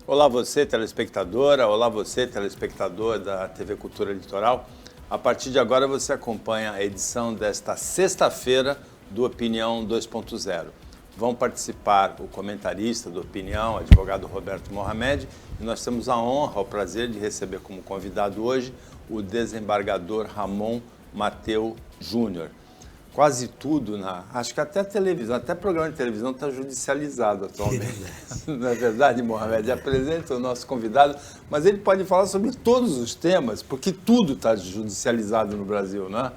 Olá você, telespectadora, olá você, telespectador da TV Cultura Litoral. A partir de agora você acompanha a edição desta sexta-feira do Opinião 2.0. Vão participar o comentarista do Opinião, o advogado Roberto Mohamed, e nós temos a honra, o prazer de receber como convidado hoje o desembargador Ramon Mateu Júnior. Quase tudo, acho que até a televisão, até programa de televisão está judicializado atualmente. Não é verdade, Mohamed? Apresenta o nosso convidado, mas ele pode falar sobre todos os temas, porque tudo está judicializado no Brasil, não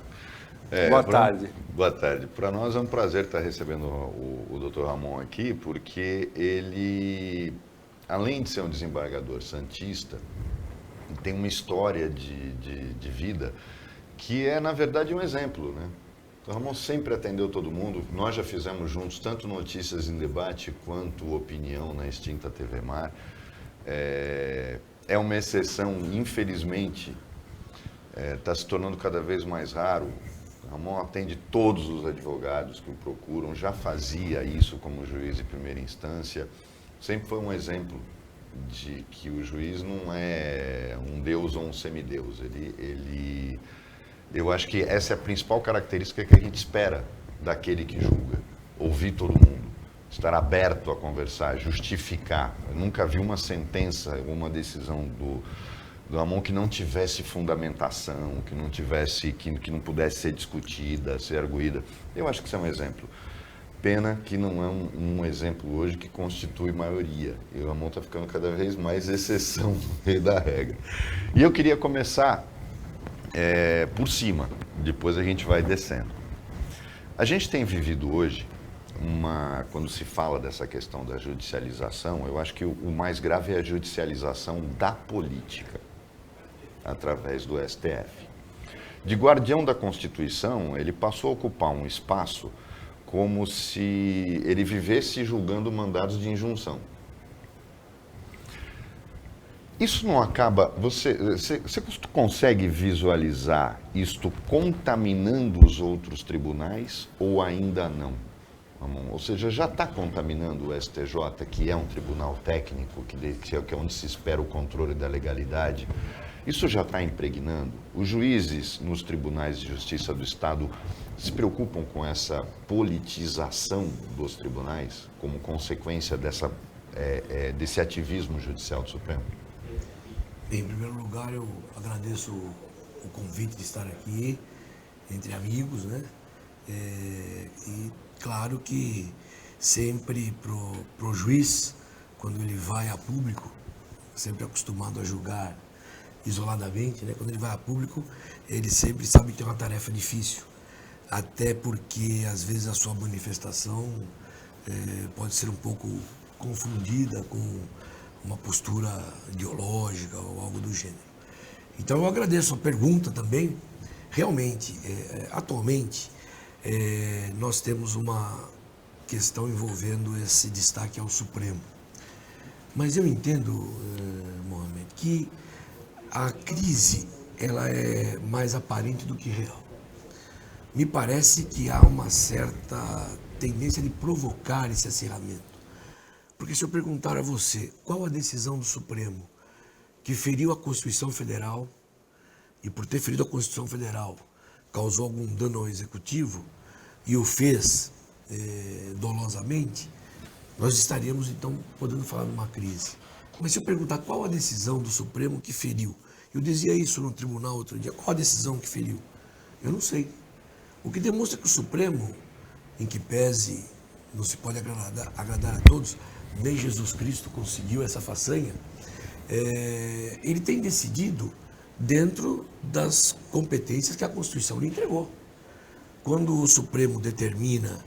é? Boa tarde. Boa tarde. Para nós é um prazer estar recebendo o Dr. Ramon aqui, porque ele, além de ser um desembargador santista, tem uma história de vida que é, na verdade, um exemplo, né? O Ramon sempre atendeu todo mundo. Nós já fizemos juntos tanto Notícias em Debate quanto Opinião na extinta TV Mar. É uma exceção, infelizmente, está se tornando cada vez mais raro. O Ramon atende todos os advogados que o procuram, já fazia isso como juiz de primeira instância. Sempre foi um exemplo de que o juiz não é um deus ou um semideus. Eu acho que essa é a principal característica que a gente espera daquele que julga. Ouvir todo mundo, estar aberto a conversar, justificar. Eu nunca vi uma sentença, uma decisão do Ramon que não tivesse fundamentação, que não pudesse ser discutida, ser arguída. Eu acho que isso é um exemplo. Pena que não é um exemplo hoje que constitui maioria. E o Ramon está ficando cada vez mais exceção no meio da regra. E eu queria começar por cima, depois a gente vai descendo. A gente tem vivido hoje, quando se fala dessa questão da judicialização, eu acho que o mais grave é a judicialização da política, através do STF. De guardião da Constituição, ele passou a ocupar um espaço como se ele vivesse julgando mandados de injunção. Isso não acaba... Você consegue visualizar isto contaminando os outros tribunais ou ainda não? Ou seja, já está contaminando o STJ, que é um tribunal técnico, que é onde se espera o controle da legalidade. Isso já está impregnando. Os juízes nos tribunais de justiça do Estado se preocupam com essa politização dos tribunais como consequência desse ativismo judicial do Supremo? Bem, em primeiro lugar, eu agradeço o convite de estar aqui, entre amigos, né? E claro que sempre pro juiz, quando ele vai a público, sempre acostumado a julgar isoladamente, né? Quando ele vai a público, ele sempre sabe que tem uma tarefa difícil, até porque às vezes a sua manifestação pode ser um pouco confundida com uma postura ideológica ou algo do gênero. Então eu agradeço a pergunta também. Realmente, atualmente, nós temos uma questão envolvendo esse destaque ao Supremo. Mas eu entendo, Mohamed, que a crise ela é mais aparente do que real. Me parece que há uma certa tendência de provocar esse acirramento. Porque se eu perguntar a você qual a decisão do Supremo que feriu a Constituição Federal e por ter ferido a Constituição Federal causou algum dano ao Executivo e o fez dolosamente, nós estaríamos então podendo falar de uma crise. Mas se eu perguntar qual a decisão do Supremo que feriu, eu dizia isso no tribunal outro dia, qual a decisão que feriu? Eu não sei. O que demonstra que o Supremo, em que pese não se pode agradar a todos, nem Jesus Cristo conseguiu essa façanha, ele tem decidido dentro das competências que a Constituição lhe entregou. Quando o Supremo determina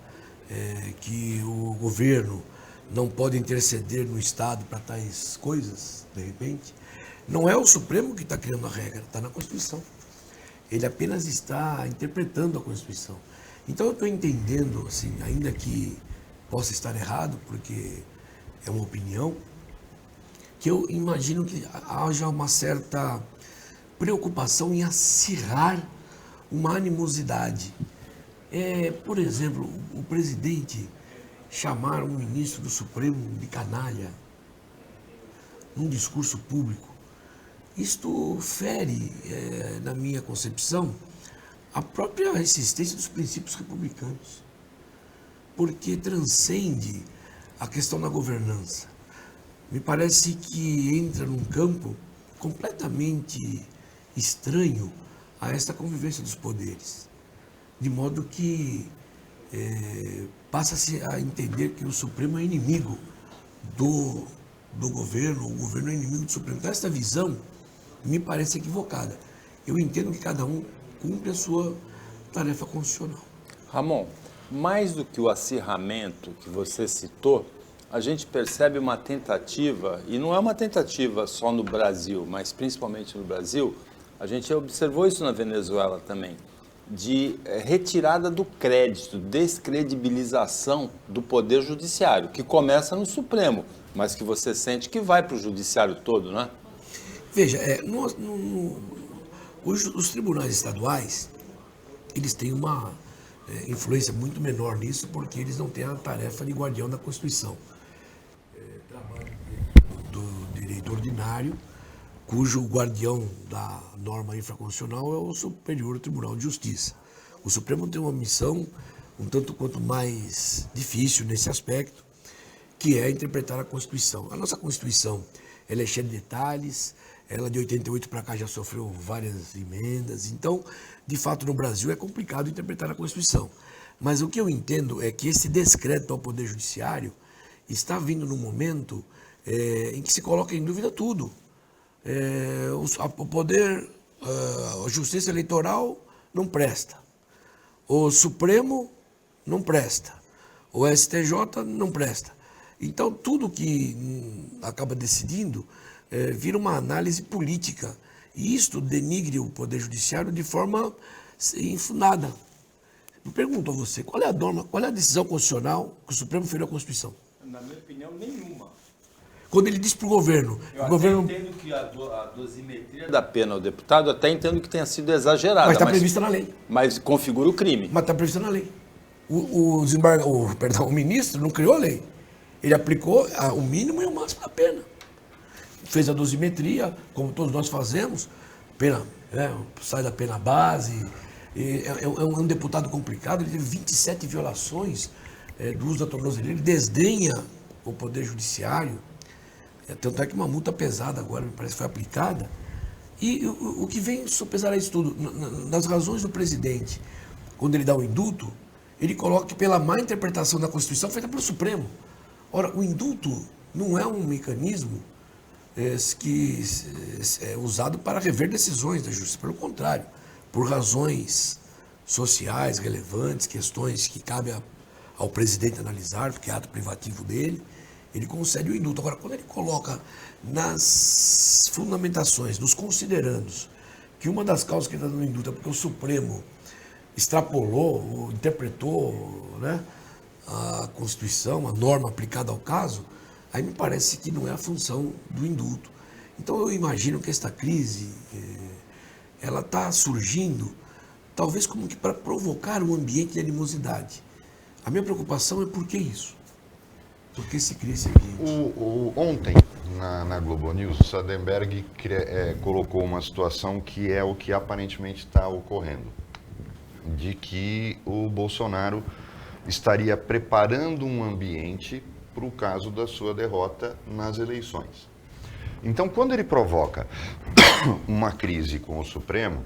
que o governo não pode interceder no Estado para tais coisas, de repente, não é o Supremo que está criando a regra, está na Constituição. Ele apenas está interpretando a Constituição. Então eu estou entendendo, assim, ainda que possa estar errado, porque é uma opinião, que eu imagino que haja uma certa preocupação em acirrar uma animosidade. Por exemplo, o presidente chamar um ministro do Supremo de canalha, num discurso público. Isto fere, na minha concepção, a própria existência dos princípios republicanos, porque transcende a questão da governança. Me parece que entra num campo completamente estranho a esta convivência dos poderes, de modo que passa-se a entender que o Supremo é inimigo do governo, o governo é inimigo do Supremo. Então, esta visão me parece equivocada. Eu entendo que cada um cumpre a sua tarefa constitucional. Ramon, mais do que o acirramento que você citou, a gente percebe uma tentativa, e não é uma tentativa só no Brasil, mas principalmente no Brasil, a gente observou isso na Venezuela também, de retirada do crédito, descredibilização do Poder Judiciário, que começa no Supremo, mas que você sente que vai para o Judiciário todo, né? Veja, os tribunais estaduais, eles têm uma influência muito menor nisso, porque eles não têm a tarefa de guardião da Constituição. Trabalho do direito ordinário, cujo guardião da norma infraconstitucional é o Superior Tribunal de Justiça. O Supremo tem uma missão um tanto quanto mais difícil nesse aspecto, que é interpretar a Constituição. A nossa Constituição, ela é cheia de detalhes, ela de 88 para cá já sofreu várias emendas, então, de fato, no Brasil é complicado interpretar a Constituição. Mas o que eu entendo é que esse descrédito ao Poder Judiciário está vindo num momento em que se coloca em dúvida tudo. O poder, a Justiça Eleitoral não presta, o Supremo não presta, o STJ não presta. Então, tudo que acaba decidindo vira uma análise política. E isto denigre o Poder Judiciário de forma infundada. Eu pergunto a você, qual é a norma, qual é a decisão constitucional que o Supremo feriu a Constituição? Na minha opinião, nenhuma. Quando ele diz para o governo... Eu entendo que a dosimetria da pena ao deputado, até entendo que tenha sido exagerada. Mas está prevista na lei. Mas configura o crime. Mas está prevista na lei. O ministro não criou a lei. Ele aplicou o mínimo e o máximo da pena. Fez a dosimetria, como todos nós fazemos, pena, sai da pena base. É um deputado complicado, ele teve 27 violações do uso da tornozeleira, ele desdenha o Poder Judiciário. Tanto é que uma multa pesada agora, me parece, foi aplicada. E o que vem sopesar isso tudo, nas razões do presidente, quando ele dá o indulto, ele coloca que pela má interpretação da Constituição feita pelo Supremo. Ora, o indulto não é um mecanismo que é usado para rever decisões da justiça. Pelo contrário, por razões sociais relevantes, questões que cabe ao presidente analisar, porque é ato privativo dele, ele concede o indulto. Agora, quando ele coloca nas fundamentações, nos considerandos, que uma das causas que ele está dando indulto é porque o Supremo extrapolou, ou interpretou, a Constituição, a norma aplicada ao caso, aí me parece que não é a função do indulto. Então eu imagino que esta crise, ela está surgindo, talvez como que para provocar um ambiente de animosidade. A minha preocupação é por que isso? Por que se cria esse ambiente? Ontem, na Globo News, o Sardenberg colocou uma situação que é o que aparentemente está ocorrendo, de que o Bolsonaro estaria preparando um ambiente para o caso da sua derrota nas eleições. Então, quando ele provoca uma crise com o Supremo,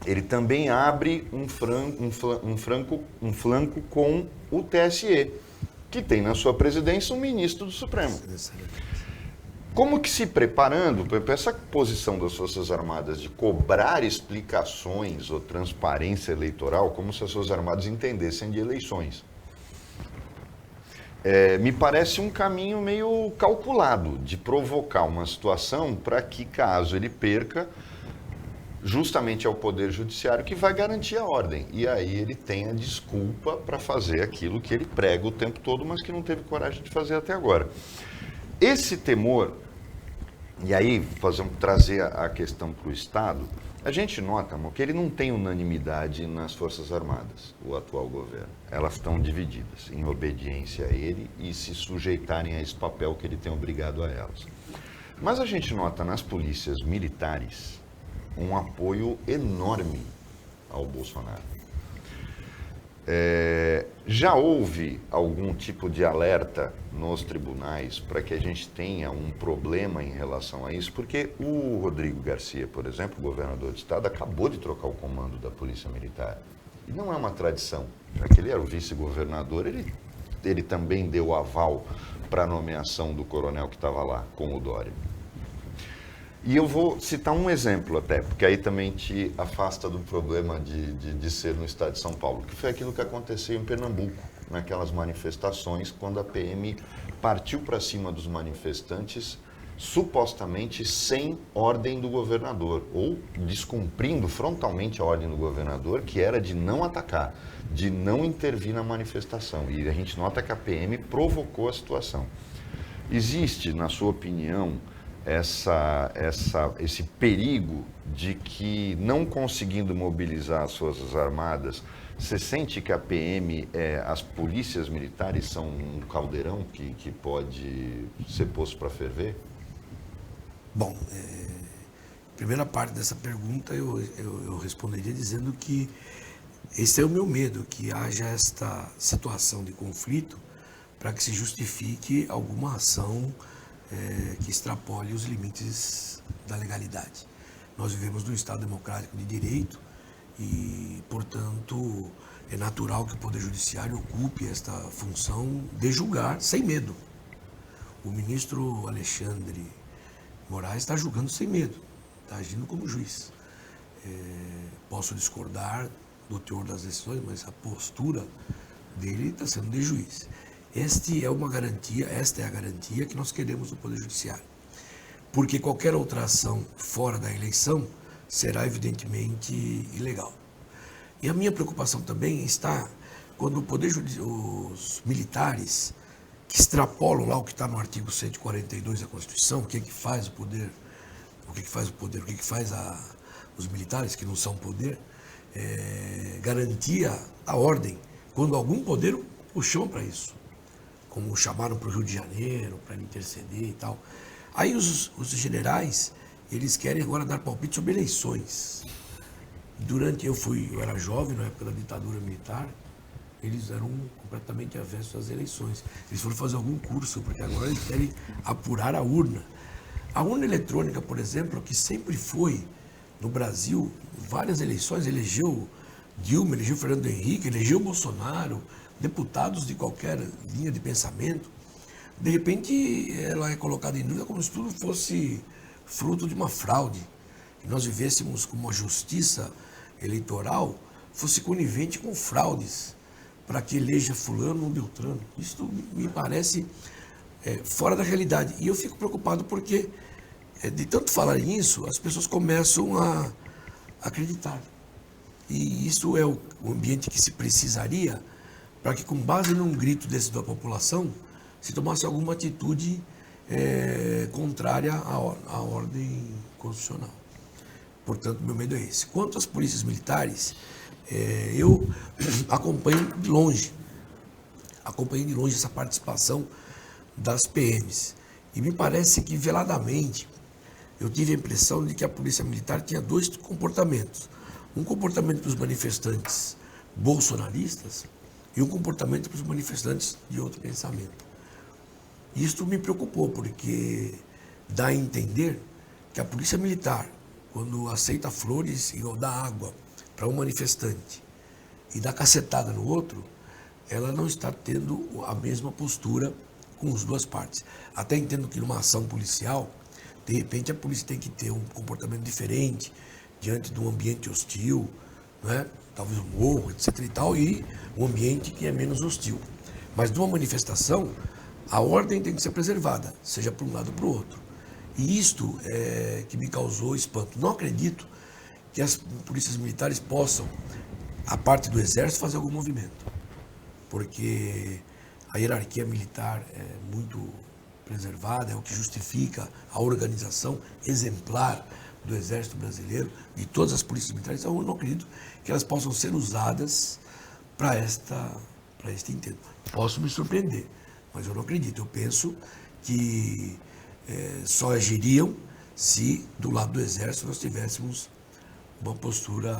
ele também abre um flanco com o TSE, que tem na sua presidência um ministro do Supremo. Como que se preparando para essa posição das Forças Armadas de cobrar explicações ou transparência eleitoral, como se as Forças Armadas entendessem de eleições? Me parece um caminho meio calculado de provocar uma situação para que, caso ele perca, justamente é o Poder Judiciário que vai garantir a ordem. E aí ele tem a desculpa para fazer aquilo que ele prega o tempo todo, mas que não teve coragem de fazer até agora. Esse temor, e aí trazer a questão para o Estado, a gente nota, amor, que ele não tem unanimidade nas Forças Armadas, o atual governo. Elas estão divididas em obediência a ele e se sujeitarem a esse papel que ele tem obrigado a elas. Mas a gente nota nas polícias militares um apoio enorme ao Bolsonaro. Já houve algum tipo de alerta nos tribunais para que a gente tenha um problema em relação a isso? Porque o Rodrigo Garcia, por exemplo, governador do estado, acabou de trocar o comando da Polícia Militar. E não é uma tradição. Já que ele era o vice-governador, ele também deu aval para a nomeação do coronel que estava lá, com o Dória. E eu vou citar um exemplo até, porque aí também te afasta do problema de ser no estado de São Paulo, que foi aquilo que aconteceu em Pernambuco, naquelas manifestações, quando a PM partiu para cima dos manifestantes, supostamente sem ordem do governador, ou descumprindo frontalmente a ordem do governador, que era de não atacar, de não intervir na manifestação. E a gente nota que a PM provocou a situação. Existe, na sua opinião, esse perigo de que, não conseguindo mobilizar as Forças Armadas, você sente que a PM, as polícias militares são um caldeirão que pode ser posto para ferver? Bom, primeira parte dessa pergunta eu responderia dizendo que esse é o meu medo, que haja esta situação de conflito para que se justifique alguma ação que extrapole os limites da legalidade. Nós vivemos num Estado democrático de direito e, portanto, é natural que o Poder Judiciário ocupe esta função de julgar sem medo. O ministro Alexandre Moraes está julgando sem medo, está agindo como juiz. Posso discordar do teor das decisões, mas a postura dele está sendo de juiz. Esta é a garantia que nós queremos do Poder Judiciário. Porque qualquer outra ação fora da eleição será evidentemente ilegal. E a minha preocupação também está quando os militares que extrapolam lá o que está no artigo 142 da Constituição, o que faz o poder, o que faz os militares, que não são poder, garantia a ordem, quando algum poder o chama para isso. Como chamaram para o Rio de Janeiro, para interceder e tal. Aí os generais, eles querem agora dar palpite sobre eleições. Eu era jovem, na época da ditadura militar, eles eram completamente avessos às eleições. Eles foram fazer algum curso, porque agora eles querem apurar a urna. A urna eletrônica, por exemplo, que sempre foi, no Brasil, várias eleições, elegeu Dilma, elegeu Fernando Henrique, elegeu Bolsonaro, deputados de qualquer linha de pensamento, de repente ela é colocada em dúvida como se tudo fosse fruto de uma fraude, que nós vivêssemos como uma justiça eleitoral fosse conivente com fraudes para que eleja fulano ou beltrano. Isso me parece fora da realidade. E eu fico preocupado porque, de tanto falar nisso, as pessoas começam a acreditar. E isso é o ambiente que se precisaria para que, com base num grito desse da população, se tomasse alguma atitude contrária à ordem constitucional. Portanto, meu medo é esse. Quanto às polícias militares, eu acompanho de longe essa participação das PMs. E me parece que, veladamente, eu tive a impressão de que a polícia militar tinha dois comportamentos. Um comportamento para os manifestantes bolsonaristas e um comportamento para os manifestantes de outro pensamento. Isto me preocupou, porque dá a entender que a polícia militar, quando aceita flores e dá água para um manifestante e dá cacetada no outro, ela não está tendo a mesma postura com as duas partes. Até entendo que numa ação policial, de repente a polícia tem que ter um comportamento diferente diante de um ambiente hostil, não é? Talvez um morro, etc. e tal, e um ambiente que é menos hostil. Mas numa manifestação, a ordem tem que ser preservada, seja para um lado ou para o outro. E isto é que me causou espanto. Não acredito que as polícias militares possam, a parte do exército, fazer algum movimento. Porque a hierarquia militar é muito preservada, é o que justifica a organização exemplar do Exército Brasileiro, de todas as polícias militares. Então, eu não acredito que elas possam ser usadas para este intento. Posso me surpreender, mas eu não acredito. Eu penso que só agiriam se do lado do Exército nós tivéssemos uma postura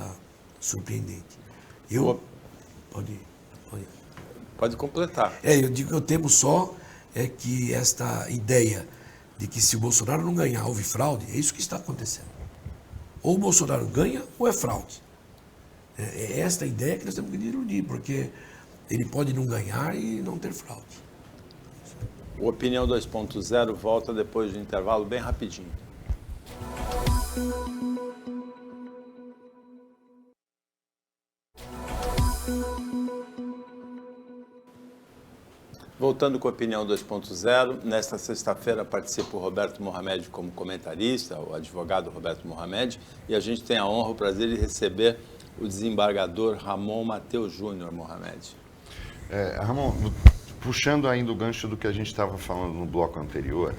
surpreendente. Pode completar. Eu digo que eu temo só que esta ideia de que se o Bolsonaro não ganhar houve fraude, é isso que está acontecendo. Ou o Bolsonaro ganha ou é fraude. É esta a ideia que nós temos que diluir, porque ele pode não ganhar e não ter fraude. O Opinião 2.0 volta depois do intervalo, bem rapidinho. Voltando com a Opinião 2.0, nesta sexta-feira participa o Roberto Mohamed como comentarista, o advogado Roberto Mohamed, e a gente tem a honra, o prazer de receber o desembargador Ramon Mateus Júnior Mohamed. Ramon, puxando ainda o gancho do que a gente estava falando no bloco anterior,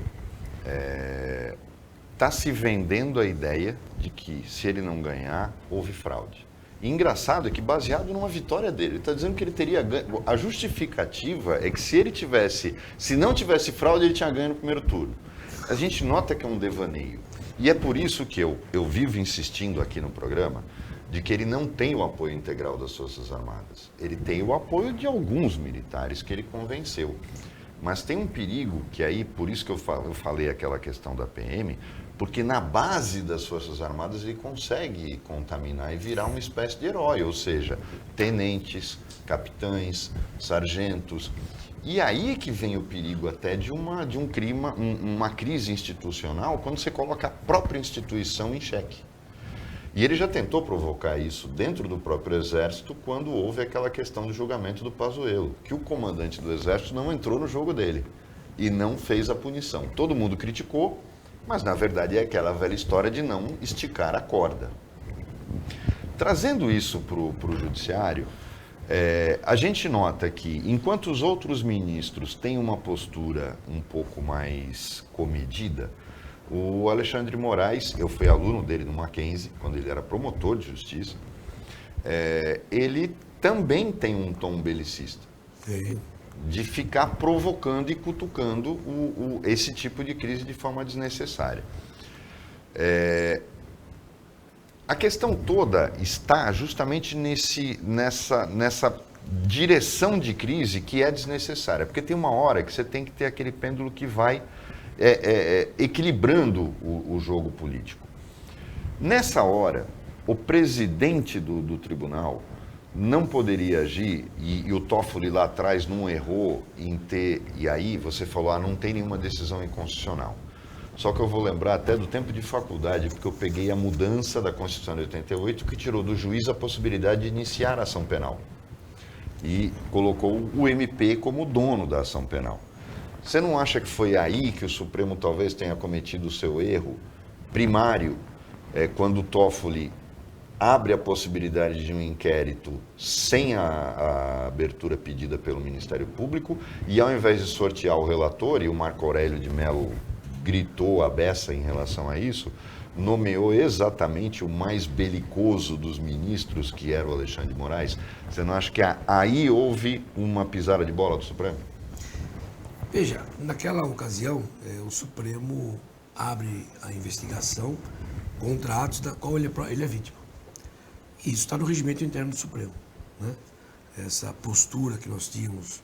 está se vendendo a ideia de que se ele não ganhar, houve fraude. E engraçado é que, baseado numa vitória dele, ele está dizendo que ele teria ganho. A justificativa é que se não tivesse fraude, ele tinha ganho no primeiro turno. A gente nota que é um devaneio. E é por isso que eu vivo insistindo aqui no programa de que ele não tem o apoio integral das Forças Armadas. Ele tem o apoio de alguns militares que ele convenceu. Mas tem um perigo que aí, por isso que eu falei aquela questão da PM, porque na base das Forças Armadas ele consegue contaminar e virar uma espécie de herói, ou seja, tenentes, capitães, sargentos. E aí é que vem o perigo até de uma crise institucional, quando você coloca a própria instituição em xeque. E ele já tentou provocar isso dentro do próprio Exército quando houve aquela questão do julgamento do Pazuello, que o comandante do Exército não entrou no jogo dele e não fez a punição. Todo mundo criticou, mas na verdade é aquela velha história de não esticar a corda. Trazendo isso para o judiciário, a gente nota que, enquanto os outros ministros têm uma postura um pouco mais comedida, o Alexandre de Moraes, eu fui aluno dele no Mackenzie, quando ele era promotor de justiça, ele também tem um tom belicista. Sim. De ficar provocando e cutucando esse tipo de crise de forma desnecessária. A questão toda está justamente nessa direção de crise que é desnecessária, porque tem uma hora que você tem que ter aquele pêndulo que vai equilibrando o jogo político. Nessa hora, o presidente do tribunal não poderia agir, e o Toffoli lá atrás não errou em ter, e aí você falou, não tem nenhuma decisão inconstitucional. Só que eu vou lembrar até do tempo de faculdade, porque eu peguei a mudança da Constituição de 88, que tirou do juiz a possibilidade de iniciar a ação penal. E colocou o MP como dono da ação penal. Você não acha que foi aí que o Supremo talvez tenha cometido o seu erro primário, quando o Toffoli abre a possibilidade de um inquérito sem a abertura pedida pelo Ministério Público e, ao invés de sortear o relator, e o Marco Aurélio de Mello gritou a beça em relação a isso, nomeou exatamente o mais belicoso dos ministros, que era o Alexandre de Moraes? Você não acha que aí houve uma pisada de bola do Supremo? Veja, naquela ocasião, o Supremo abre a investigação contra atos da qual ele é vítima. Isso está no regimento interno do Supremo, né? Essa postura que nós tínhamos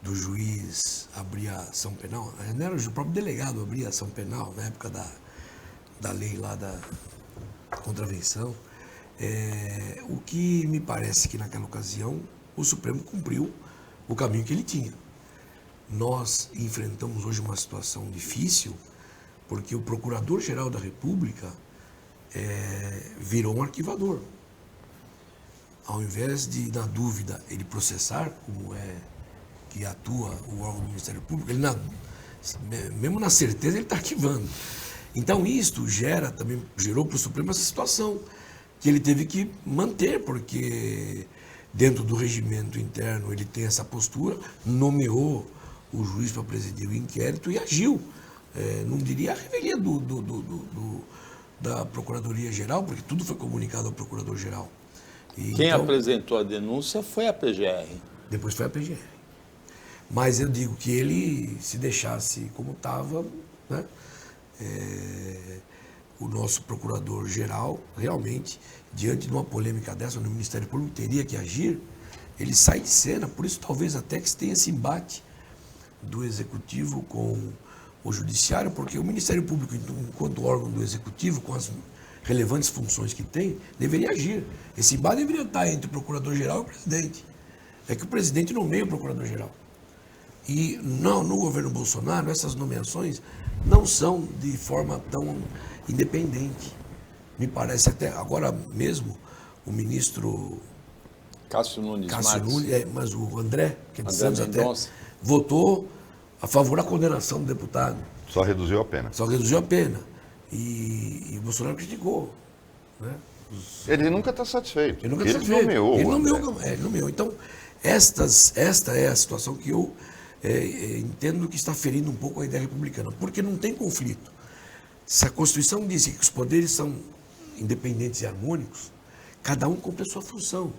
do juiz abrir a ação penal, não era o próprio delegado abrir a ação penal, na época da lei lá da contravenção. O que me parece que naquela ocasião o Supremo cumpriu o caminho que ele tinha. Nós enfrentamos hoje uma situação difícil, porque o Procurador-Geral da República virou um arquivador. Ao invés de, na dúvida, ele processar, como que atua o órgão do Ministério Público, ele mesmo na certeza ele está arquivando. Então isto gerou para o Supremo essa situação, que ele teve que manter, porque dentro do regimento interno ele tem essa postura, nomeou o juiz para presidir o inquérito e agiu. Não diria a revelia da Procuradoria-Geral, porque tudo foi comunicado ao Procurador-Geral. Quem então apresentou a denúncia foi a PGR. Depois foi a PGR. Mas eu digo que ele, se deixasse como estava, né, o nosso procurador-geral, realmente, diante de uma polêmica dessa, onde o Ministério Público teria que agir, ele sai de cena. Por isso, talvez até que se tenha esse embate do Executivo com o Judiciário, porque o Ministério Público, enquanto órgão do Executivo, com as relevantes funções que tem, deveria agir. Esse embate deveria estar entre o Procurador-Geral e o Presidente. É que o Presidente nomeia o Procurador-Geral. E não, no governo Bolsonaro, essas nomeações não são de forma tão independente. Me parece até, agora mesmo, o ministro Cássio Nunes mas o André, que é de André Santos até, Mendonça votou a favor da condenação do deputado. Só reduziu a pena. Só reduziu a pena. E o Bolsonaro criticou. Né? Ele nunca está satisfeito. Ele nunca Ele está nomeou. Ele nomeou. Então, esta é a situação que eu entendo que está ferindo um pouco a ideia republicana. Porque não tem conflito. Se a Constituição diz que os poderes são independentes e harmônicos, cada um cumpre a sua função.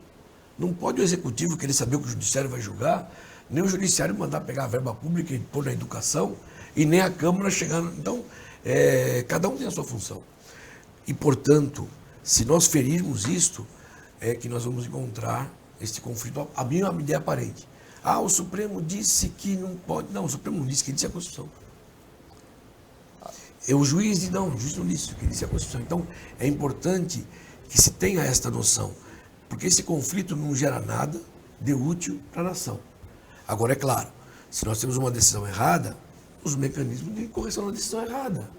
Não pode o Executivo querer saber o que o Judiciário vai julgar, nem o Judiciário mandar pegar a verba pública e pôr na educação, e nem a Câmara chegar... Então, cada um tem a sua função. E, portanto, se nós ferirmos isto, é que nós vamos encontrar este conflito. A minha ideia aparente. O Supremo disse que não pode... Não, o Supremo não disse, que disse a Constituição. O juiz disse, não, o juiz não disse, que disse a Constituição. Então, é importante que se tenha esta noção, porque esse conflito não gera nada de útil para a nação. Agora, é claro, se nós temos uma decisão errada, os mecanismos de correção da decisão errada.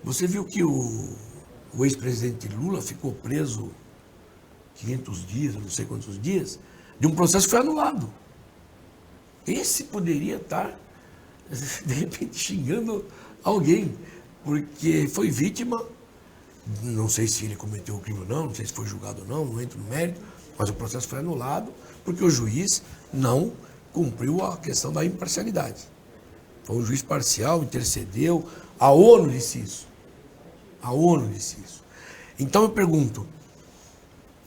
Você viu que o ex-presidente Lula ficou preso 500 dias, não sei quantos dias, de um processo que foi anulado. Esse poderia estar, de repente, xingando alguém, porque foi vítima, não sei se ele cometeu o crime ou não sei se foi julgado ou não entro no mérito, mas o processo foi anulado porque o juiz não cumpriu a questão da imparcialidade. Foi um juiz parcial, intercedeu, a ONU disse isso. A ONU disse isso. Então eu pergunto,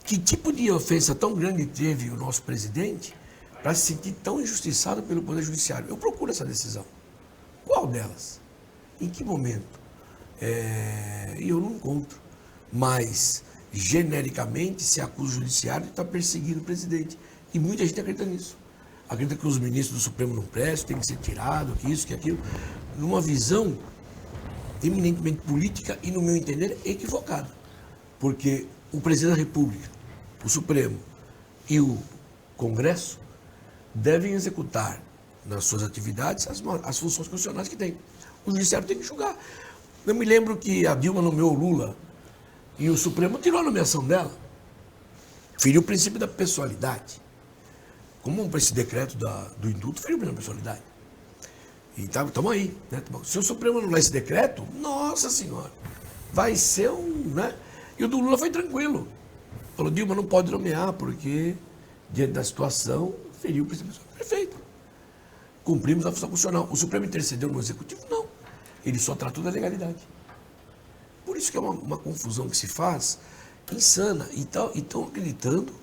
que tipo de ofensa tão grande teve o nosso presidente para se sentir tão injustiçado pelo Poder Judiciário? Eu procuro essa decisão. Qual delas? Em que momento? E eu não encontro. Mas, genericamente, se acusa o Judiciário de estar perseguindo o presidente. E muita gente acredita nisso. Acredita que os ministros do Supremo não prestam, tem que ser tirado, que isso, que aquilo. Numa visão eminentemente política e, no meu entender, equivocada. Porque o presidente da República, o Supremo e o Congresso devem executar nas suas atividades as funções constitucionais que têm. O Judiciário tem que julgar. Eu me lembro que a Dilma nomeou o Lula e o Supremo tirou a nomeação dela. Feriu o princípio da pessoalidade. Como esse decreto do indulto feriu a pessoalidade. E estamos aí. Né? Se o Supremo anular esse decreto, nossa senhora, vai ser né? E o do Lula foi tranquilo. Falou, Dilma não pode nomear porque, diante da situação, feriu o princípio da pessoalidade. Perfeito. Cumprimos a função constitucional. O Supremo intercedeu no Executivo? Não. Ele só tratou da legalidade. Por isso que é uma confusão que se faz insana. E estão acreditando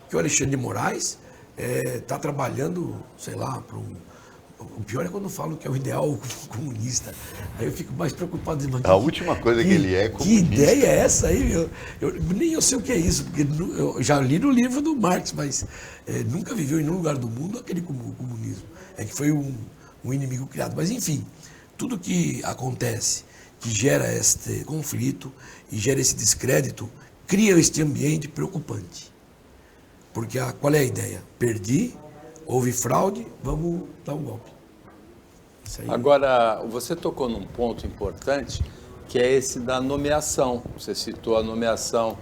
que o Alexandre de Moraes está trabalhando, sei lá, para um... O pior é quando falam que é o ideal comunista. Aí eu fico mais preocupado. A última coisa que ele é comunista. Que ideia é essa aí? Nem eu sei o que é isso, porque eu já li no livro do Marx, mas nunca viveu em nenhum lugar do mundo aquele comunismo. É que foi um inimigo criado. Mas, enfim, tudo que acontece, que gera este conflito e gera esse descrédito, cria este ambiente preocupante. Porque qual é a ideia? Perdi, houve fraude, vamos dar um golpe. Isso aí. Agora, você tocou num ponto importante, que é esse da nomeação. Você citou a nomeação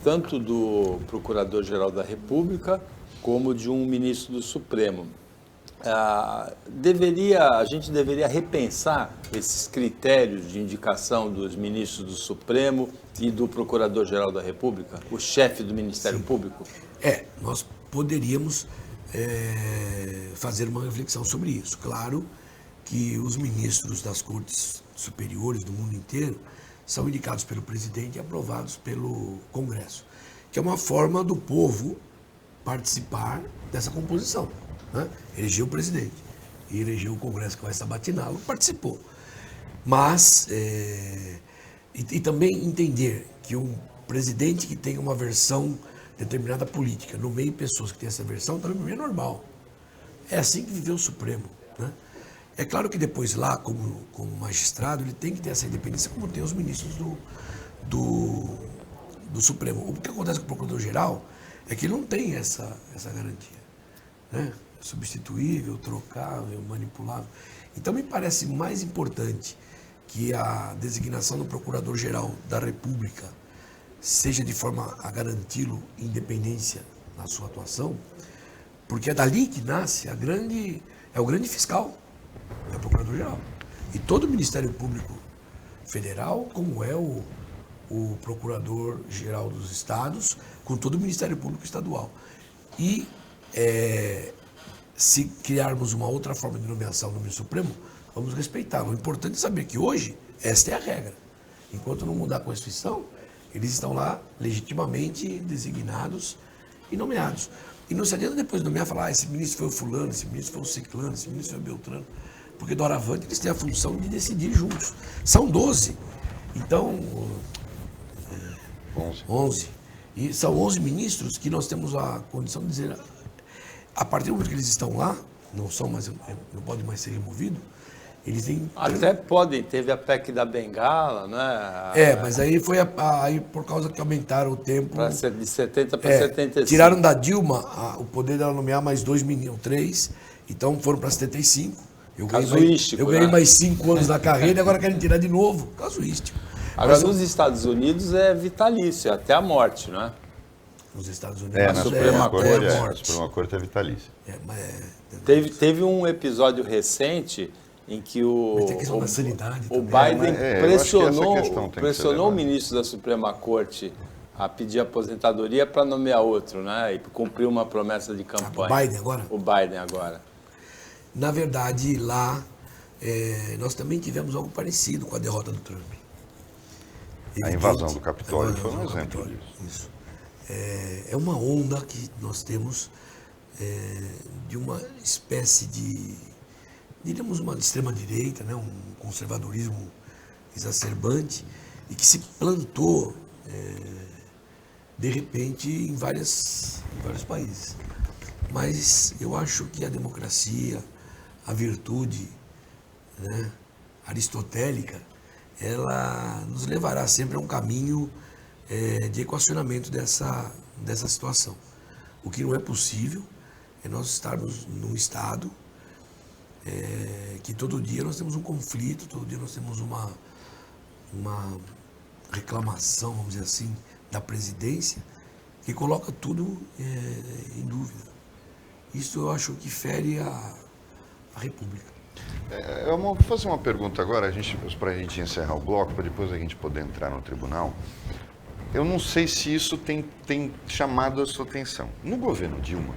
tanto do Procurador-Geral da República como de um ministro do Supremo. A gente deveria repensar esses critérios de indicação dos ministros do Supremo e do Procurador-Geral da República, o chefe do Ministério Público? Nós poderíamos fazer uma reflexão sobre isso. Claro que os ministros das cortes superiores do mundo inteiro são indicados pelo presidente e aprovados pelo Congresso, que é uma forma do povo participar dessa composição. Né? Elegeu o presidente e elegeu o Congresso que vai sabatiná-lo, participou. Mas, e também entender que um presidente que tem uma versão determinada política, no meio de pessoas que têm essa versão, também é normal. É assim que viveu o Supremo, né? É claro que depois lá, como magistrado, ele tem que ter essa independência, como tem os ministros do Supremo. O que acontece com o Procurador-Geral é que ele não tem essa garantia, né? É substituível, trocável, manipulável. Então, me parece mais importante que a designação do Procurador-Geral da República seja de forma a garanti-lo independência na sua atuação, porque é dali que nasce o grande fiscal, é o Procurador-Geral. E todo o Ministério Público Federal, como é o Procurador-Geral dos Estados, com todo o Ministério Público Estadual. E se criarmos uma outra forma de nomeação no Ministério Supremo, vamos respeitá-lo. O importante é saber que hoje esta é a regra. Enquanto não mudar a Constituição, eles estão lá legitimamente designados e nomeados. E não se adianta depois nomear e falar, esse ministro foi o fulano, esse ministro foi o ciclano, esse ministro foi o beltrano, porque doravante eles têm a função de decidir juntos. São 12. Então, 11. E são 11 ministros que nós temos a condição de dizer, a partir do momento que eles estão lá, não podem mais ser removidos, eles têm... Até podem, teve a PEC da Bengala, né? Mas aí foi aí por causa que aumentaram o tempo... De 70 para 75. Tiraram da Dilma o poder dela nomear mais 3, então foram para 75. Eu ganhei mais 5 anos na carreira e agora querem tirar de novo. Casuístico. Agora, nos Estados Unidos é vitalício, até a morte, não é? Nos Estados Unidos na Suprema Corte, a Suprema Corte é vitalícia. Teve um episódio recente em que o Biden pressionou o ministro da Suprema Corte a pedir aposentadoria para nomear outro, né? E cumprir uma promessa de campanha. O Biden agora. Na verdade, lá, nós também tivemos algo parecido com a derrota do Trump. A invasão do Capitólio foi um exemplo disso. Isso. É uma onda que nós temos de uma espécie de, diríamos, uma extrema-direita, né? Um conservadorismo exacerbante e que se plantou, de repente, em vários países. Mas eu acho que a democracia, a virtude, né, aristotélica, ela nos levará sempre a um caminho de equacionamento dessa situação. O que não é possível é nós estarmos num Estado que todo dia nós temos um conflito, todo dia nós temos uma reclamação, vamos dizer assim, da presidência, que coloca tudo em dúvida. Isso eu acho que fere a República. Eu vou fazer uma pergunta agora, para a gente encerrar o bloco, para depois a gente poder entrar no tribunal. Eu não sei se isso tem chamado a sua atenção. No governo Dilma,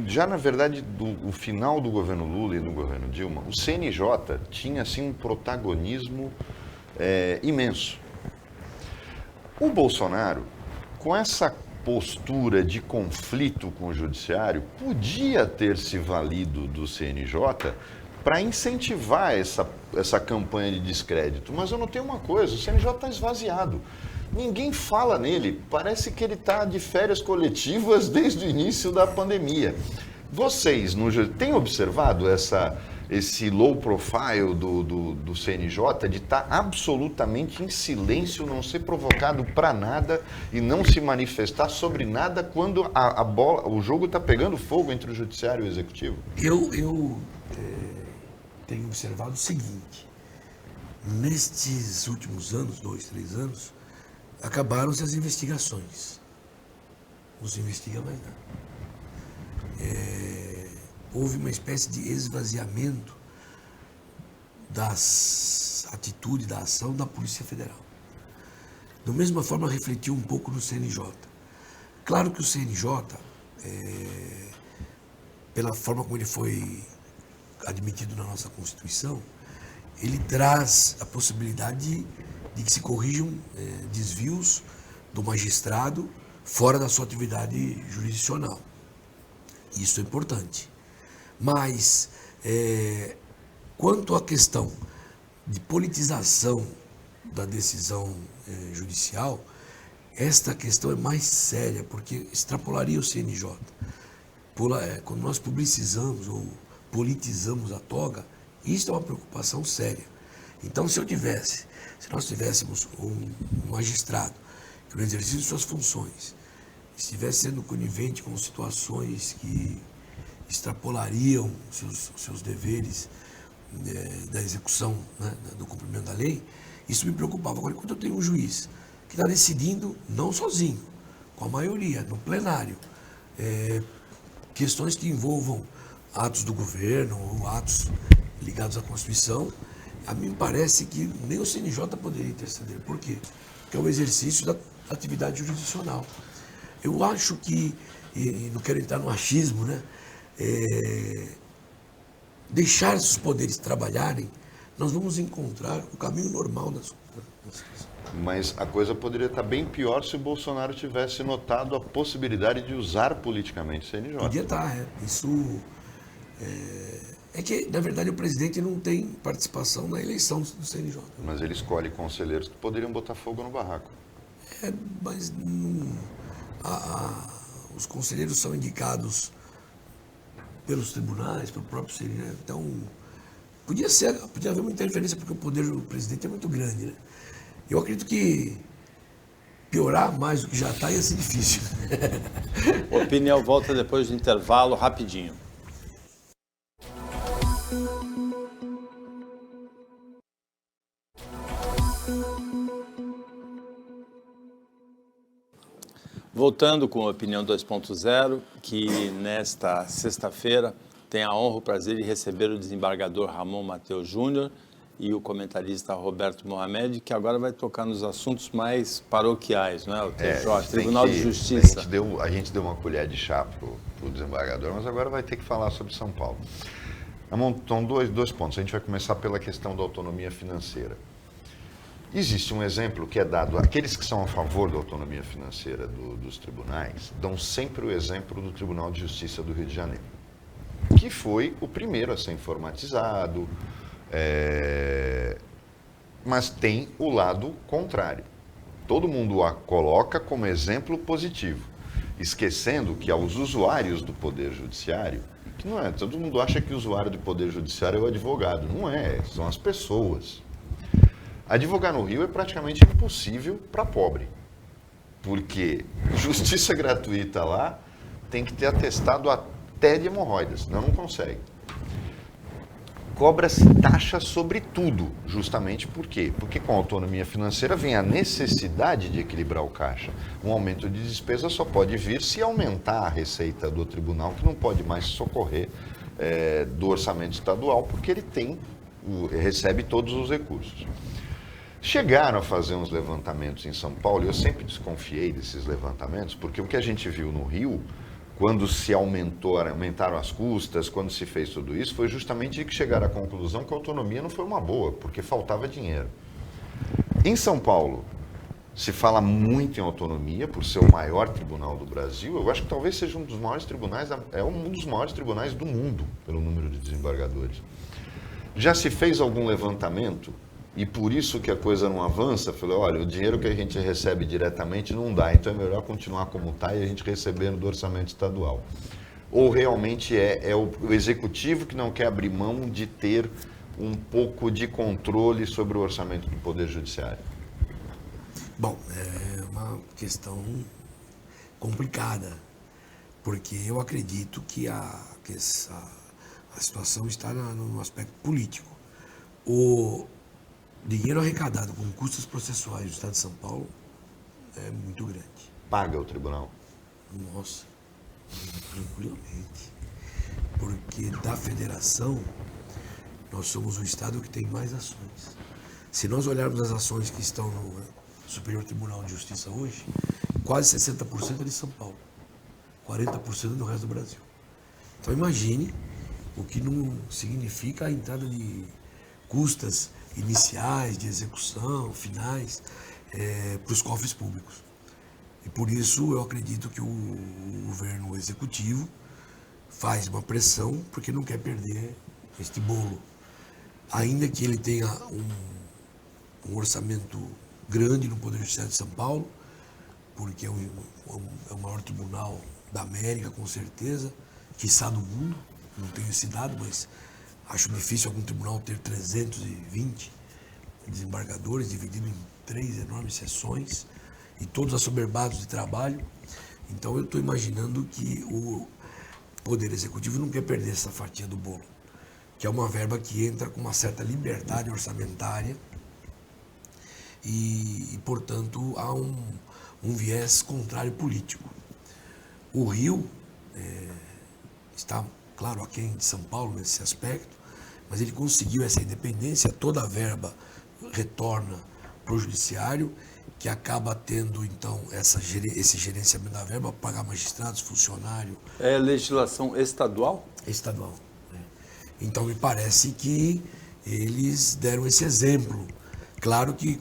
já na verdade, o final do governo Lula e do governo Dilma, o CNJ tinha assim um protagonismo imenso. O Bolsonaro, com essa postura de conflito com o judiciário, podia ter se valido do CNJ para incentivar essa campanha de descrédito. Mas eu notei uma coisa, o CNJ está esvaziado. Ninguém fala nele, parece que ele está de férias coletivas desde o início da pandemia. Vocês têm observado esse low profile do CNJ, de estar absolutamente em silêncio, não ser provocado para nada e não se manifestar sobre nada quando o jogo está pegando fogo entre o judiciário e o executivo? Eu tenho observado o seguinte: nestes últimos anos, 2, 3 anos, acabaram-se as investigações. Não se investiga mais nada. Houve uma espécie de esvaziamento das atitudes, da ação da Polícia Federal. Da mesma forma, refletiu um pouco no CNJ. Claro que o CNJ, pela forma como ele foi admitido na nossa Constituição, ele traz a possibilidade de que se corrijam desvios do magistrado fora da sua atividade jurisdicional. Isso é importante. Mas, quanto à questão de politização da decisão judicial, esta questão é mais séria, porque extrapolaria o CNJ. Quando nós publicizamos ou politizamos a toga, isso é uma preocupação séria. Então, se nós tivéssemos um magistrado que no exercício de suas funções estivesse sendo conivente com situações que extrapolariam seus deveres da execução, né, do cumprimento da lei, isso me preocupava. Agora, quando eu tenho um juiz que está decidindo, não sozinho, com a maioria, no plenário, questões que envolvam atos do governo ou atos ligados à Constituição, a mim parece que nem o CNJ poderia interceder. Por quê? Porque é um exercício da atividade jurisdicional. Eu acho que, e não quero entrar no achismo, né? Deixar esses poderes trabalharem, nós vamos encontrar o caminho normal das coisas. Mas a coisa poderia estar bem pior se o Bolsonaro tivesse notado a possibilidade de usar politicamente o CNJ. Podia estar, Isso é que, na verdade, o presidente não tem participação na eleição do CNJ. Mas ele escolhe conselheiros que poderiam botar fogo no barraco. Mas os conselheiros são indicados pelos tribunais, pelo próprio CNJ. Então, podia haver uma interferência, porque o poder do presidente é muito grande, né? Eu acredito que piorar mais do que já está ia ser difícil. Opinião volta depois do intervalo, rapidinho. Voltando com a Opinião 2.0, que nesta sexta-feira tem a honra e o prazer de receber o desembargador Ramon Mateus Júnior e o comentarista Roberto Mohamed, que agora vai tocar nos assuntos mais paroquiais, não é? O TJ, Tribunal de Justiça. A gente deu uma colher de chá para o desembargador, mas agora vai ter que falar sobre São Paulo. Então, dois pontos. A gente vai começar pela questão da autonomia financeira. Existe um exemplo que é dado, aqueles que são a favor da autonomia financeira dos tribunais, dão sempre o exemplo do Tribunal de Justiça do Rio de Janeiro, que foi o primeiro a ser informatizado, mas tem o lado contrário. Todo mundo a coloca como exemplo positivo, esquecendo que aos usuários do Poder Judiciário, que não é, todo mundo acha que o usuário do Poder Judiciário é o advogado, não é, são as pessoas. Advogar no Rio é praticamente impossível para pobre, porque justiça gratuita lá tem que ter atestado até de hemorroidas, senão não consegue. Cobra-se taxa sobre tudo, justamente por quê? Porque com a autonomia financeira vem a necessidade de equilibrar o caixa. Um aumento de despesa só pode vir se aumentar a receita do tribunal, que não pode mais socorrer do orçamento estadual, porque ele recebe todos os recursos. Chegaram a fazer uns levantamentos em São Paulo, e eu sempre desconfiei desses levantamentos, porque o que a gente viu no Rio, quando se aumentaram as custas, quando se fez tudo isso, foi justamente que chegaram à conclusão que a autonomia não foi uma boa, porque faltava dinheiro. Em São Paulo, se fala muito em autonomia, por ser o maior tribunal do Brasil. Eu acho que talvez seja um dos maiores tribunais do mundo, pelo número de desembargadores. Já se fez algum levantamento? E por isso que a coisa não avança, falei, olha, o dinheiro que a gente recebe diretamente não dá, então é melhor continuar como está e a gente recebendo do orçamento estadual. Ou realmente é o executivo que não quer abrir mão de ter um pouco de controle sobre o orçamento do Poder Judiciário? Bom, é uma questão complicada, porque eu acredito que a situação está no aspecto político. O dinheiro arrecadado com custos processuais do Estado de São Paulo é muito grande. Paga o tribunal? Nossa, tranquilamente. Porque da federação, nós somos o Estado que tem mais ações. Se nós olharmos as ações que estão no Superior Tribunal de Justiça hoje, quase 60% é de São Paulo, 40% do resto do Brasil. Então imagine o que não significa a entrada de custas iniciais, de execução, finais, para os cofres públicos. E por isso eu acredito que o governo executivo faz uma pressão porque não quer perder este bolo. ainda que ele tenha um orçamento grande no Poder Judiciário de São Paulo, porque é o maior tribunal da América, com certeza, quiçá do mundo, não tenho esse dado, mas acho difícil algum tribunal ter 320 desembargadores, dividido em 3 enormes seções, e todos assoberbados de trabalho. Então eu estou imaginando que o Poder Executivo não quer perder essa fatia do bolo, que é uma verba que entra com uma certa liberdade orçamentária e portanto, há um viés contrário político. O Rio está, claro, aquém de São Paulo nesse aspecto, mas ele conseguiu essa independência, toda a verba retorna para o Judiciário, que acaba tendo, então, esse gerenciamento da verba para pagar magistrados, funcionários. É legislação estadual? Estadual. Né? Então, me parece que eles deram esse exemplo. Claro que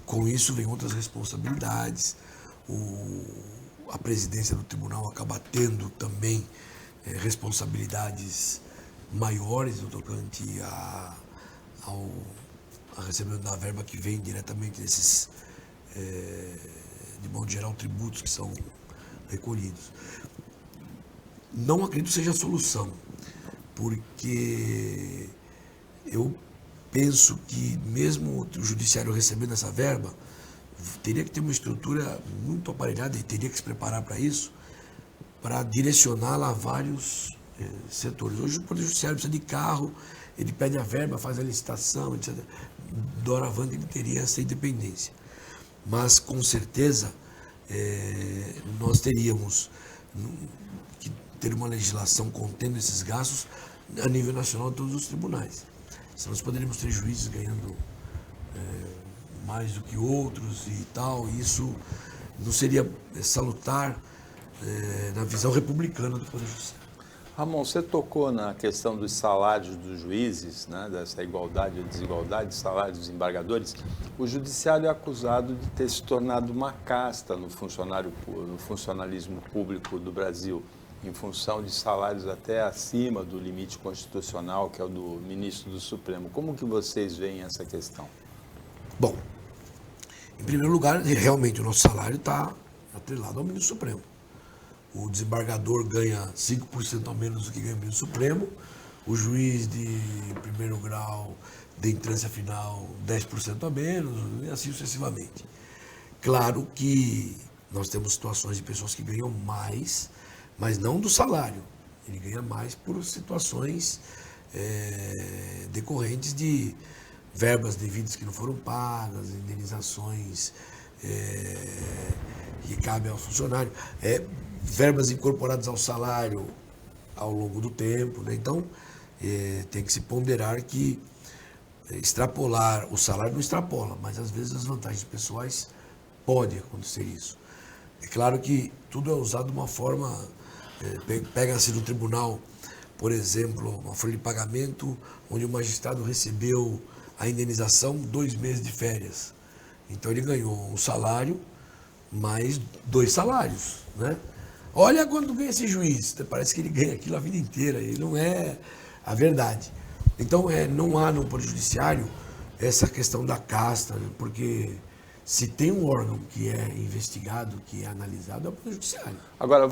com isso vem outras responsabilidades. A presidência do tribunal acaba tendo também responsabilidades maiores no tocante ao recebimento da verba que vem diretamente desses, de modo geral, tributos que são recolhidos. Não acredito que seja a solução, porque eu penso que mesmo o judiciário recebendo essa verba, teria que ter uma estrutura muito aparelhada e teria que se preparar para isso, para direcioná-la a vários setores. Hoje o Poder Judiciário precisa de carro, ele pede a verba, faz a licitação, etc. Doravante ele teria essa independência. Mas, com certeza, nós teríamos que ter uma legislação contendo esses gastos a nível nacional de todos os tribunais. Senão nós poderíamos ter juízes ganhando mais do que outros e tal, e isso não seria salutar na visão republicana do Poder Judiciário. Ramon, você tocou na questão dos salários dos juízes, né, dessa igualdade ou desigualdade de salários dos embargadores. O judiciário é acusado de ter se tornado uma casta no funcionalismo público do Brasil, em função de salários até acima do limite constitucional, que é o do ministro do Supremo. Como que vocês veem essa questão? Bom, em primeiro lugar, realmente o nosso salário está atrelado ao ministro Supremo. O desembargador ganha 5% a menos do que ganha o ministro Supremo, o juiz de primeiro grau de entrância final 10% a menos, e assim sucessivamente. Claro que nós temos situações de pessoas que ganham mais, mas não do salário. Ele ganha mais por situações decorrentes de verbas devidas que não foram pagas, indenizações que cabem ao funcionário, verbas incorporadas ao salário ao longo do tempo, né? Então, tem que se ponderar que extrapolar o salário não extrapola, mas às vezes as vantagens pessoais pode acontecer isso. É claro que tudo é usado de uma forma, pega-se no tribunal, por exemplo, uma folha de pagamento onde o magistrado recebeu a indenização 2 meses de férias. Então ele ganhou um salário mais 2 salários, né? Olha quanto ganha esse juiz, parece que ele ganha aquilo a vida inteira, e não é a verdade. Então não há no Poder Judiciário essa questão da casta, né? Porque se tem um órgão que é investigado, que é analisado, é o Poder Judiciário. Agora,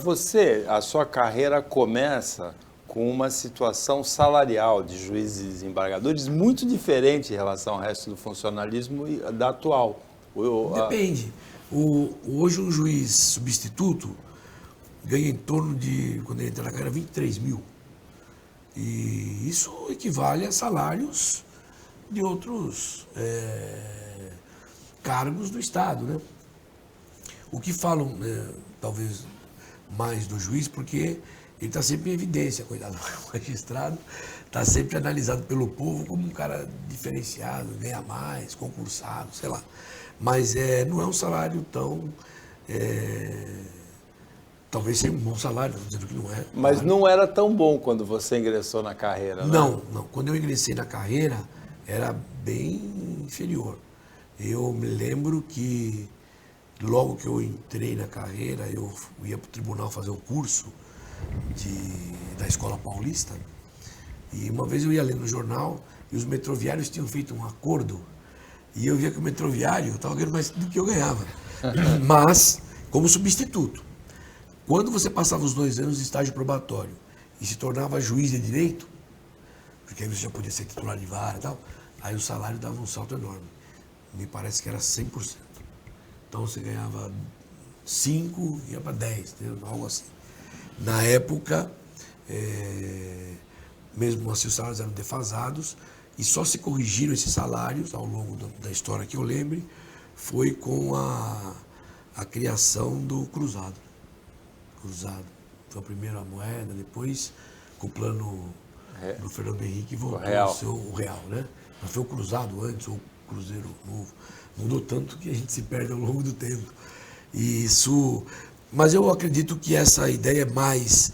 a sua carreira começa com uma situação salarial de juízes e desembargadores muito diferente em relação ao resto do funcionalismo da atual. Depende. Hoje um juiz substituto ganha em torno de, quando ele entra na carreira, 23 mil. E isso equivale a salários de outros cargos do Estado, né? O que falam, talvez, mais do juiz, porque ele está sempre em evidência, coitado do magistrado, está sempre analisado pelo povo como um cara diferenciado, ganha mais, concursado, sei lá. Mas não é um salário tão... talvez seja um bom salário, não estou dizendo que não é. Mas claro. Não era tão bom quando você ingressou na carreira, né? Não. Quando eu ingressei na carreira, era bem inferior. Eu me lembro que logo que eu entrei na carreira, eu ia para o tribunal fazer o curso da Escola Paulista, e uma vez eu ia ler no jornal e os metroviários tinham feito um acordo, e eu via que o metroviário estava ganhando mais do que eu ganhava, mas como substituto. Quando você passava os 2 anos de estágio probatório e se tornava juiz de direito, porque aí você já podia ser titular de vara e tal, aí o salário dava um salto enorme. Me parece que era 100%. Então você ganhava 5, ia para 10, entendeu? Algo assim. Na época, mesmo assim os salários eram defasados, e só se corrigiram esses salários ao longo da história que eu lembre, foi com a criação do cruzado. Cruzado. Foi a primeira moeda, depois com o plano do Fernando Henrique voltou a ser o real, né? Mas foi o cruzado antes, ou o cruzeiro novo. Mudou tanto que a gente se perde ao longo do tempo. Mas eu acredito que essa ideia é mais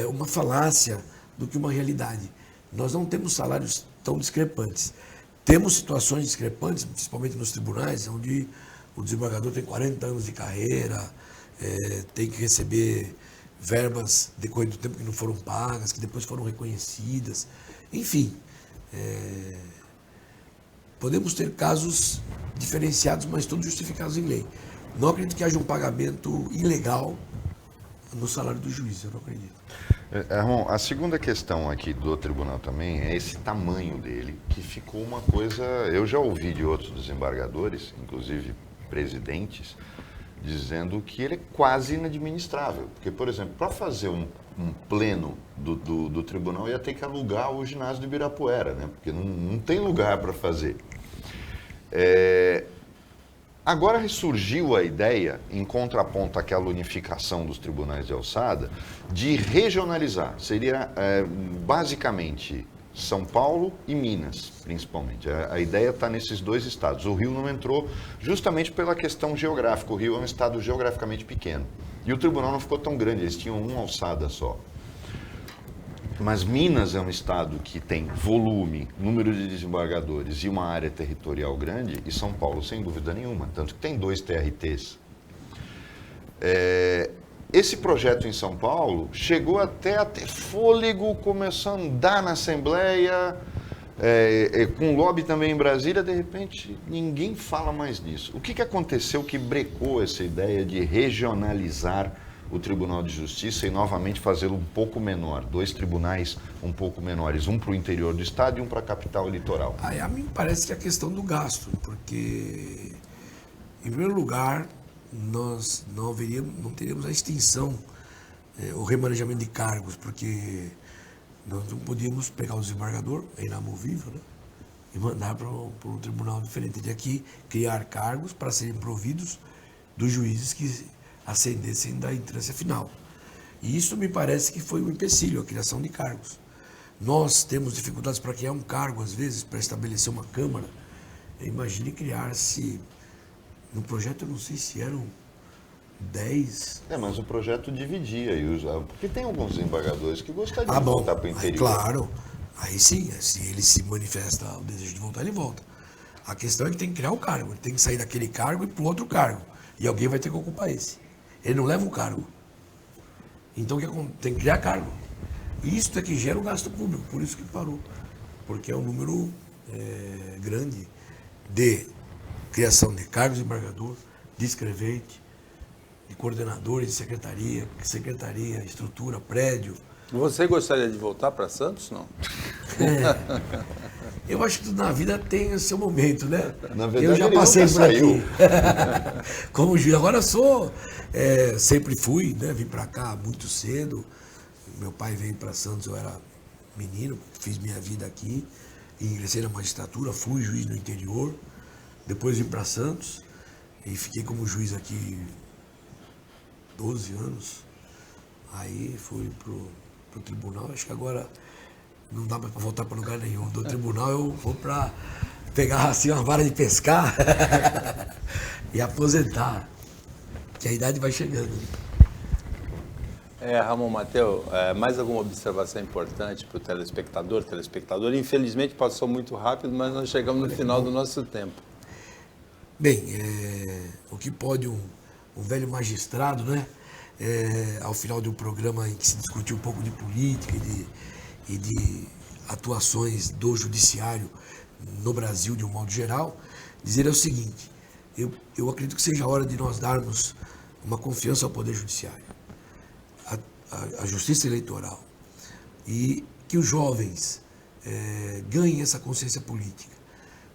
uma falácia do que uma realidade. Nós não temos salários tão discrepantes. Temos situações discrepantes, principalmente nos tribunais, onde o desembargador tem 40 anos de carreira, tem que receber verbas decorrendo do tempo que não foram pagas, que depois foram reconhecidas. Enfim, podemos ter casos diferenciados, mas todos justificados em lei. Não acredito que haja um pagamento ilegal no salário do juiz, eu não acredito. Ramon, a segunda questão aqui do tribunal também é esse tamanho dele, que ficou uma coisa... Eu já ouvi de outros desembargadores, inclusive presidentes, dizendo que ele é quase inadministrável. Porque, por exemplo, para fazer um pleno do tribunal ia ter que alugar o ginásio de Ibirapuera, né? Porque não tem lugar para fazer. Agora ressurgiu a ideia, em contraponto àquela unificação dos tribunais de alçada, de regionalizar. Seria basicamente São Paulo e Minas, principalmente. A ideia está nesses 2 estados. O Rio não entrou justamente pela questão geográfica. O Rio é um estado geograficamente pequeno. E o tribunal não ficou tão grande, eles tinham uma alçada só. Mas Minas é um estado que tem volume, número de desembargadores e uma área territorial grande, e São Paulo, sem dúvida nenhuma, tanto que tem 2 TRTs. Esse projeto em São Paulo chegou até a ter fôlego, começou a andar na Assembleia, com lobby também em Brasília, de repente ninguém fala mais nisso. O que aconteceu que brecou essa ideia de regionalizar o Tribunal de Justiça e novamente fazê-lo um pouco menor, 2 tribunais um pouco menores, um para o interior do estado e um para a capital litoral? A mim parece que é a questão do gasto, porque, em primeiro lugar, nós não teríamos a extinção, o remanejamento de cargos, porque nós não podíamos pegar o desembargador, é inamovível, né? E mandar para um tribunal diferente. Teria que criar cargos para serem providos dos juízes que ascendessem da instância final. E isso me parece que foi um empecilho, a criação de cargos. Nós temos dificuldades para criar um cargo, às vezes, para estabelecer uma Câmara. Imagine criar-se, no projeto eu não sei se eram 10... mas o projeto dividia, porque tem alguns desembargadores que gostariam de voltar para o interior. Claro, aí sim, se ele se manifesta o desejo de voltar, ele volta. A questão é que tem que criar o cargo, ele tem que sair daquele cargo e para o outro cargo. E alguém vai ter que ocupar esse. Ele não leva o cargo. Então tem que criar cargo. E isso é que gera o gasto público, por isso que parou. Porque é um número grande de criação de cargos de embargador, de escrevente, de coordenadores de secretaria, estrutura, prédio. Você gostaria de voltar para Santos, não? Eu acho que tudo na vida tem o seu momento, né? Na verdade, eu já passei por saiu. aqui. Como juiz, agora sou, sempre fui, né? Vim para cá muito cedo. Meu pai veio para Santos, eu era menino, fiz minha vida aqui, ingressei na magistratura, fui juiz no interior, depois vim para Santos e fiquei como juiz aqui 12 anos. Aí fui pro tribunal, acho que agora não dá para voltar para lugar nenhum. Do tribunal eu vou para pegar assim uma vara de pescar e aposentar, que a idade vai chegando. Ramon Matteo, mais alguma observação importante para o telespectador? Infelizmente passou muito rápido, mas nós chegamos no final do nosso tempo. Bem, o que pode um velho magistrado, né? Ao final de um programa em que se discutiu um pouco de política e de atuações do judiciário no Brasil de um modo geral, dizer o seguinte: eu acredito que seja a hora de nós darmos uma confiança ao Poder Judiciário, à Justiça Eleitoral, e que os jovens ganhem essa consciência política.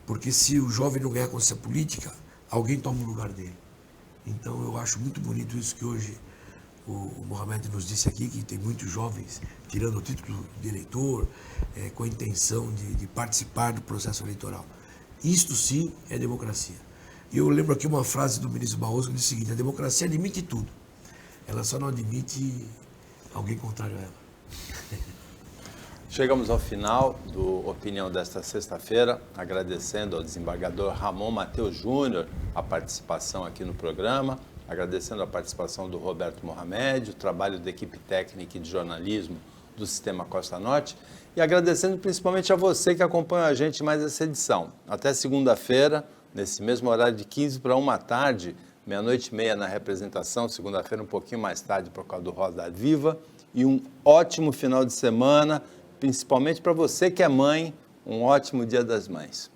Porque se o jovem não ganhar consciência política, alguém toma o lugar dele. Então eu acho muito bonito isso que hoje o Mohamed nos disse aqui, que tem muitos jovens tirando o título de eleitor, com a intenção de participar do processo eleitoral. Isto sim é democracia. E eu lembro aqui uma frase do ministro Barroso que diz o seguinte: a democracia admite tudo, ela só não admite alguém contrário a ela. Chegamos ao final do Opinião desta sexta-feira, agradecendo ao desembargador Ramon Mateus Júnior a participação aqui no programa, agradecendo a participação do Roberto Mohamed, o trabalho da equipe técnica e de jornalismo do Sistema Costa Norte, e agradecendo principalmente a você que acompanha a gente mais essa edição. Até segunda-feira, nesse mesmo horário de 15 para 1 tarde, 00:30 na representação, segunda-feira um pouquinho mais tarde por causa do Roda Viva, e um ótimo final de semana, principalmente para você que é mãe, um ótimo Dia das Mães.